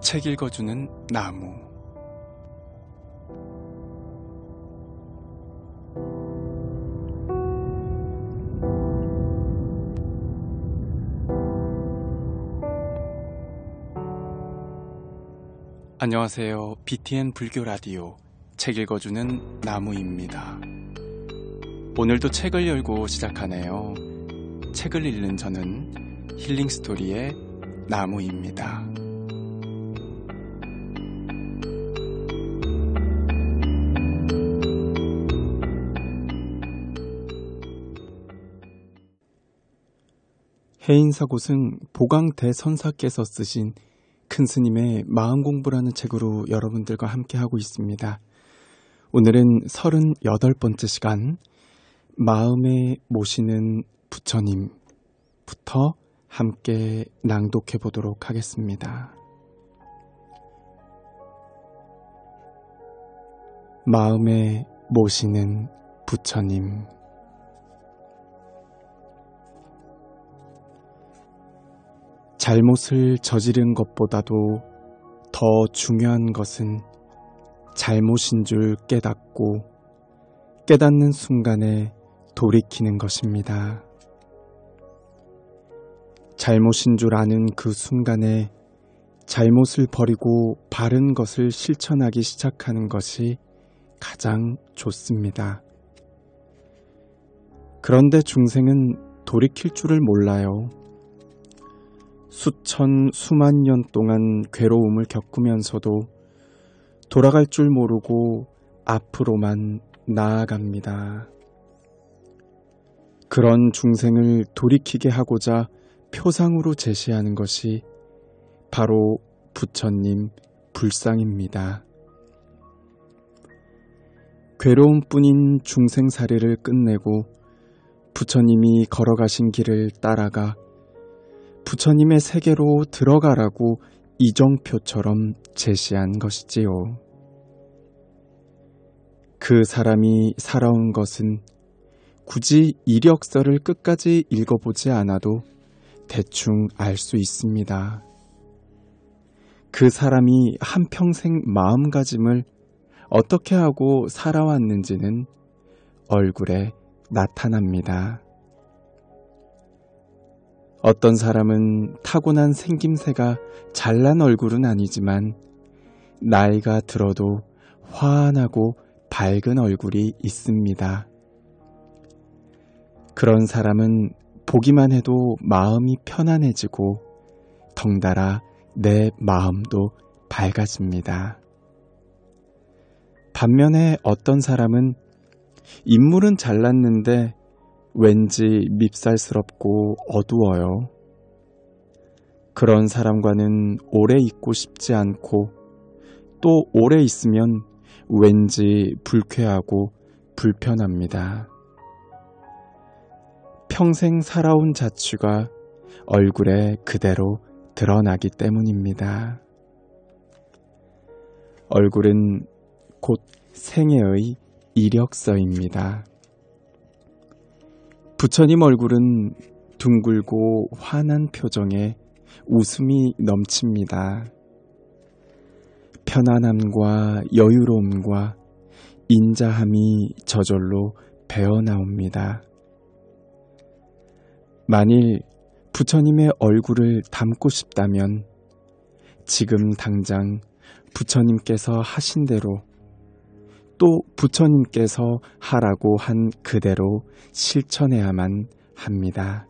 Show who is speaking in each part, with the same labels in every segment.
Speaker 1: 책 읽어주는 나무. 안녕하세요. BTN 불교 라디오 책 읽어주는 나무입니다. 오늘도 책을 열고 시작하네요. 책을 읽는 저는 힐링 스토리의 나무입니다. 해인사곳은 보강대선사께서 쓰신 큰 스님의 마음공부라는 책으로 여러분들과 함께하고 있습니다. 오늘은 38번째 시간, 마음에 모시는 부처님부터 함께 낭독해 보도록 하겠습니다. 마음에 모시는 부처님. 잘못을 저지른 것보다도 더 중요한 것은 잘못인 줄 깨닫고 깨닫는 순간에 돌이키는 것입니다. 잘못인 줄 아는 그 순간에 잘못을 버리고 바른 것을 실천하기 시작하는 것이 가장 좋습니다. 그런데 중생은 돌이킬 줄을 몰라요. 수천, 수만 년 동안 괴로움을 겪으면서도 돌아갈 줄 모르고 앞으로만 나아갑니다. 그런 중생을 돌이키게 하고자 표상으로 제시하는 것이 바로 부처님 불상입니다. 괴로움뿐인 중생살이를 끝내고 부처님이 걸어가신 길을 따라가 부처님의 세계로 들어가라고 이정표처럼 제시한 것이지요. 그 사람이 살아온 것은 굳이 이력서를 끝까지 읽어보지 않아도 대충 알 수 있습니다. 그 사람이 한평생 마음가짐을 어떻게 하고 살아왔는지는 얼굴에 나타납니다. 어떤 사람은 타고난 생김새가 잘난 얼굴은 아니지만 나이가 들어도 환하고 밝은 얼굴이 있습니다. 그런 사람은 보기만 해도 마음이 편안해지고 덩달아 내 마음도 밝아집니다. 반면에 어떤 사람은 인물은 잘났는데 왠지 밉살스럽고 어두워요. 그런 사람과는 오래 있고 싶지 않고 또 오래 있으면 왠지 불쾌하고 불편합니다. 평생 살아온 자취가 얼굴에 그대로 드러나기 때문입니다. 얼굴은 곧 생애의 이력서입니다. 부처님 얼굴은 둥글고 환한 표정에 웃음이 넘칩니다. 편안함과 여유로움과 인자함이 저절로 배어나옵니다. 만일 부처님의 얼굴을 닮고 싶다면 지금 당장 부처님께서 하신 대로 또 부처님께서 하라고 한 그대로 실천해야만 합니다.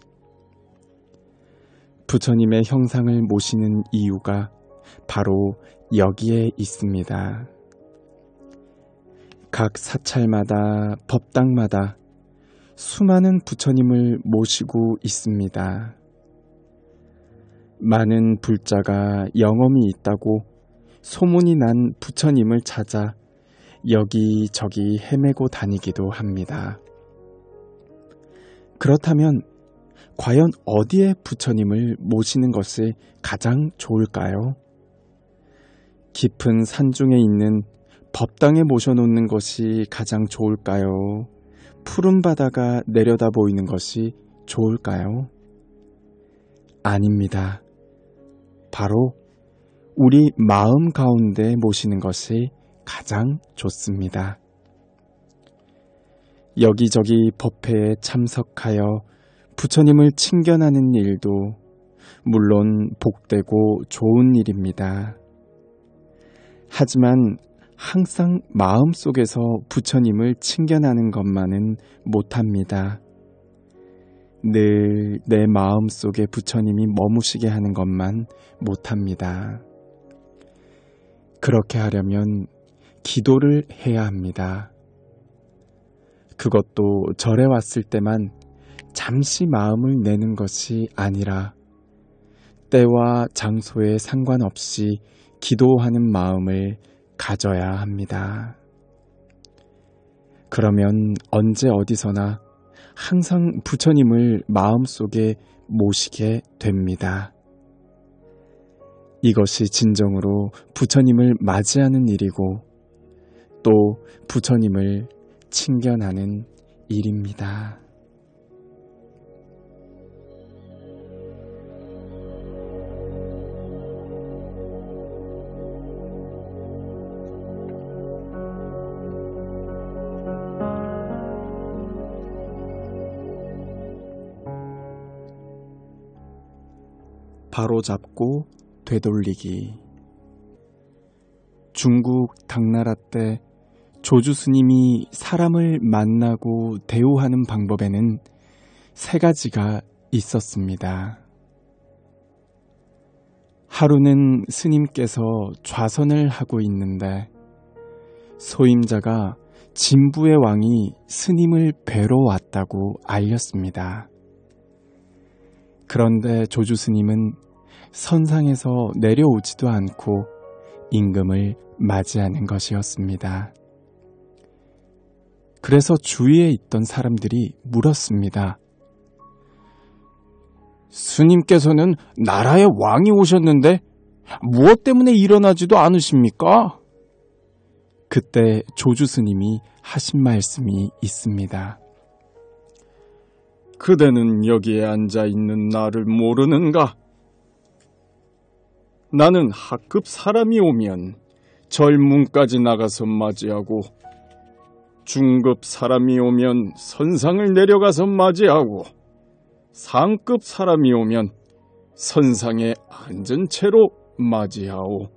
Speaker 1: 부처님의 형상을 모시는 이유가 바로 여기에 있습니다. 각 사찰마다 법당마다 수많은 부처님을 모시고 있습니다. 많은 불자가 영험이 있다고 소문이 난 부처님을 찾아 여기저기 헤매고 다니기도 합니다. 그렇다면 과연 어디에 부처님을 모시는 것이 가장 좋을까요? 깊은 산중에 있는 법당에 모셔놓는 것이 가장 좋을까요? 푸른 바다가 내려다 보이는 것이 좋을까요? 아닙니다. 바로 우리 마음 가운데 모시는 것이 가장 좋습니다. 여기저기 법회에 참석하여 부처님을 칭견하는 일도 물론 복되고 좋은 일입니다. 하지만 항상 마음속에서 부처님을 칭견하는 것만은 못합니다. 늘 내 마음속에 부처님이 머무시게 하는 것만 못합니다. 그렇게 하려면 기도를 해야 합니다. 그것도 절에 왔을 때만 잠시 마음을 내는 것이 아니라 때와 장소에 상관없이 기도하는 마음을 가져야 합니다. 그러면 언제 어디서나 항상 부처님을 마음속에 모시게 됩니다. 이것이 진정으로 부처님을 맞이하는 일이고 또 부처님을 칭견하는 일입니다. 바로잡고 되돌리기. 중국 당나라 때 조주 스님이 사람을 만나고 대우하는 방법에는 세 가지가 있었습니다. 하루는 스님께서 좌선을 하고 있는데 소임자가 진부의 왕이 스님을 뵈러 왔다고 알렸습니다. 그런데 조주 스님은 선상에서 내려오지도 않고 임금을 맞이하는 것이었습니다. 그래서 주위에 있던 사람들이 물었습니다. 스님께서는 나라의 왕이 오셨는데 무엇 때문에 일어나지도 않으십니까? 그때 조주 스님이 하신 말씀이 있습니다. 그대는 여기에 앉아있는 나를 모르는가? 나는 하급 사람이 오면 절문까지 나가서 맞이하고 중급 사람이 오면 선상을 내려가서 맞이하고 상급 사람이 오면 선상에 앉은 채로 맞이하오.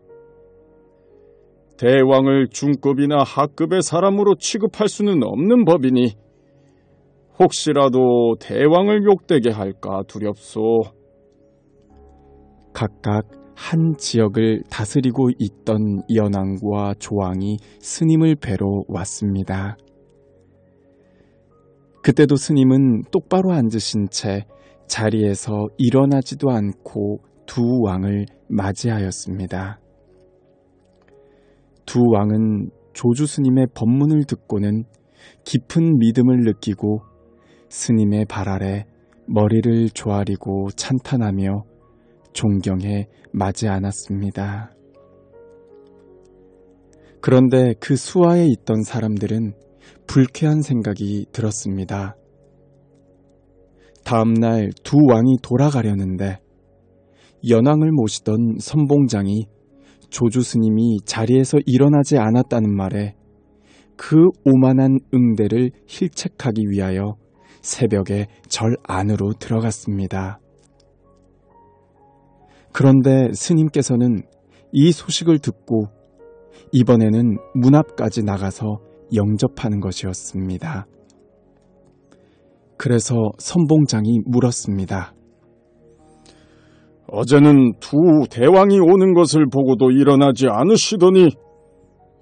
Speaker 1: 대왕을 중급이나 하급의 사람으로 취급할 수는 없는 법이니 혹시라도 대왕을 욕되게 할까 두렵소. 각각 한 지역을 다스리고 있던 연왕과 조왕이 스님을 뵈러 왔습니다. 그때도 스님은 똑바로 앉으신 채 자리에서 일어나지도 않고 두 왕을 맞이하였습니다. 두 왕은 조주 스님의 법문을 듣고는 깊은 믿음을 느끼고 스님의 발 아래 머리를 조아리고 찬탄하며 존경해 맞이 않았습니다. 그런데 그 수하에 있던 사람들은 불쾌한 생각이 들었습니다. 다음 날 두 왕이 돌아가려는데 연왕을 모시던 선봉장이 조주 스님이 자리에서 일어나지 않았다는 말에 그 오만한 응대를 힐책하기 위하여 새벽에 절 안으로 들어갔습니다. 그런데 스님께서는 이 소식을 듣고 이번에는 문 앞까지 나가서 영접하는 것이었습니다. 그래서 선봉장이 물었습니다. 어제는 두 대왕이 오는 것을 보고도 일어나지 않으시더니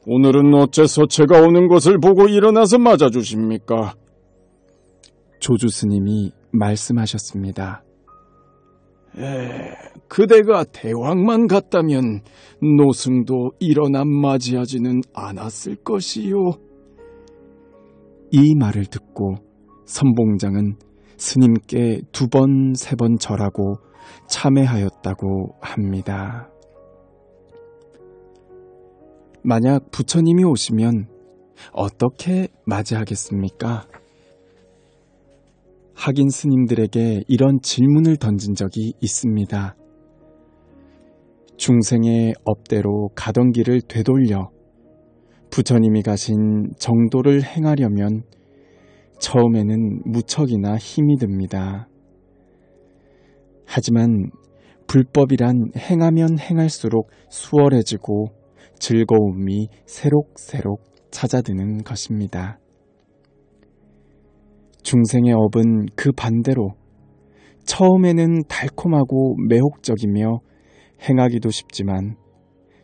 Speaker 1: 오늘은 어째서 제가 오는 것을 보고 일어나서 맞아주십니까? 조주 스님이 말씀하셨습니다. 그대가 대왕만 같다면 노승도 일어나 맞이하지는 않았을 것이요. 이 말을 듣고 선봉장은 스님께 2번, 3번 절하고 참회하였다고 합니다. 만약 부처님이 오시면 어떻게 맞이하겠습니까? 학인 스님들에게 이런 질문을 던진 적이 있습니다. 중생의 업대로 가던 길을 되돌려 부처님이 가신 정도를 행하려면 처음에는 무척이나 힘이 듭니다. 하지만 불법이란 행하면 행할수록 수월해지고 즐거움이 새록새록 찾아드는 것입니다. 중생의 업은 그 반대로 처음에는 달콤하고 매혹적이며 행하기도 쉽지만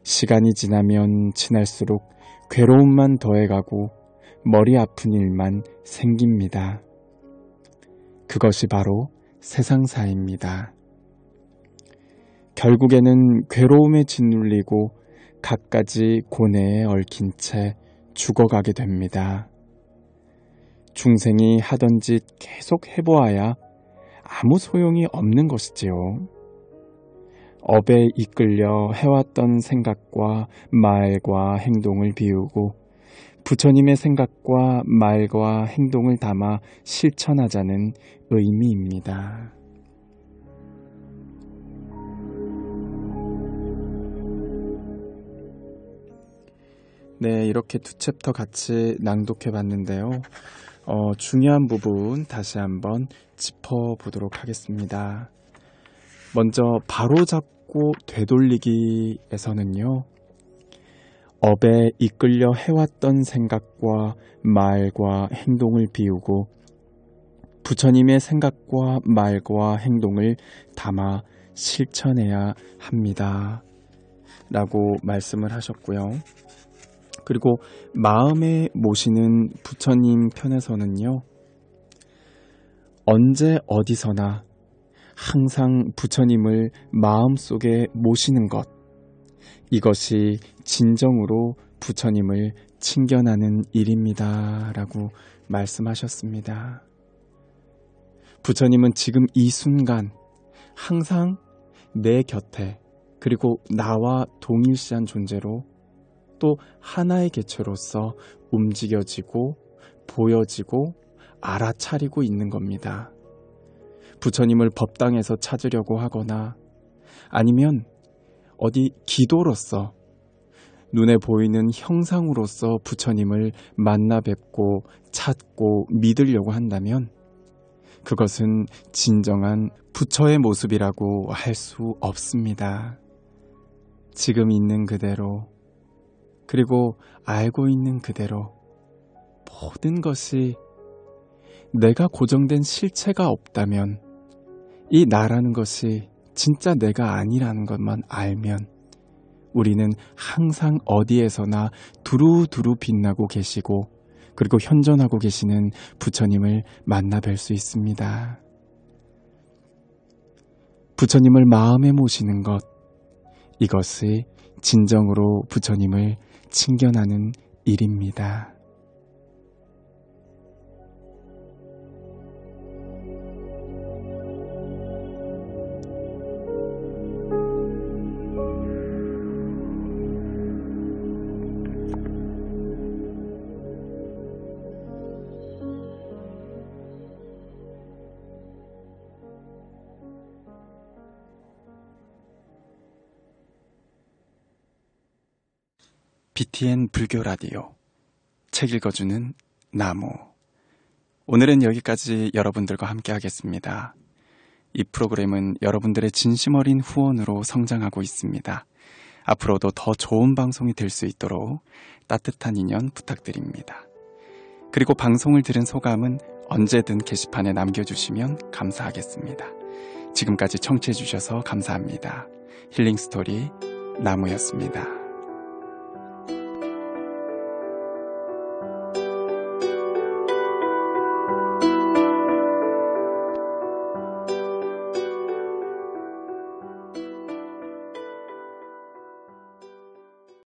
Speaker 1: 시간이 지나면 지날수록 괴로움만 더해가고 머리 아픈 일만 생깁니다. 그것이 바로 세상사입니다. 결국에는 괴로움에 짓눌리고 갖가지 고뇌에 얽힌 채 죽어가게 됩니다. 중생이 하던 짓 계속 해보아야 아무 소용이 없는 것이지요. 업에 이끌려 해왔던 생각과 말과 행동을 비우고 부처님의 생각과 말과 행동을 담아 실천하자는 의미입니다. 네, 이렇게 두 챕터 같이 낭독해 봤는데요. 중요한 부분 다시 한번 짚어보도록 하겠습니다. 먼저 바로잡고 되돌리기에서는요. 업에 이끌려 해왔던 생각과 말과 행동을 비우고 부처님의 생각과 말과 행동을 담아 실천해야 합니다. 라고 말씀을 하셨고요. 그리고 마음에 모시는 부처님 편에서는요. 언제 어디서나 항상 부처님을 마음속에 모시는 것, 이것이 진정으로 부처님을 칭견하는 일입니다. 라고 말씀하셨습니다. 부처님은 지금 이 순간 항상 내 곁에 그리고 나와 동일시한 존재로 또 하나의 개체로서 움직여지고 보여지고 알아차리고 있는 겁니다. 부처님을 법당에서 찾으려고 하거나 아니면 어디 기도로서 눈에 보이는 형상으로서 부처님을 만나 뵙고 찾고 믿으려고 한다면 그것은 진정한 부처의 모습이라고 할 수 없습니다. 지금 있는 그대로 그리고 알고 있는 그대로 모든 것이 내가 고정된 실체가 없다면 이 나라는 것이 진짜 내가 아니라는 것만 알면 우리는 항상 어디에서나 두루두루 빛나고 계시고 그리고 현존하고 계시는 부처님을 만나 뵐 수 있습니다. 부처님을 마음에 모시는 것, 이것이 진정으로 부처님을 칭견하는 일입니다. BTN 불교 라디오 책 읽어주는 나무. 오늘은 여기까지 여러분들과 함께 하겠습니다. 이 프로그램은 여러분들의 진심 어린 후원으로 성장하고 있습니다. 앞으로도 더 좋은 방송이 될 수 있도록 따뜻한 인연 부탁드립니다. 그리고 방송을 들은 소감은 언제든 게시판에 남겨주시면 감사하겠습니다. 지금까지 청취해주셔서 감사합니다. 힐링스토리 나무였습니다.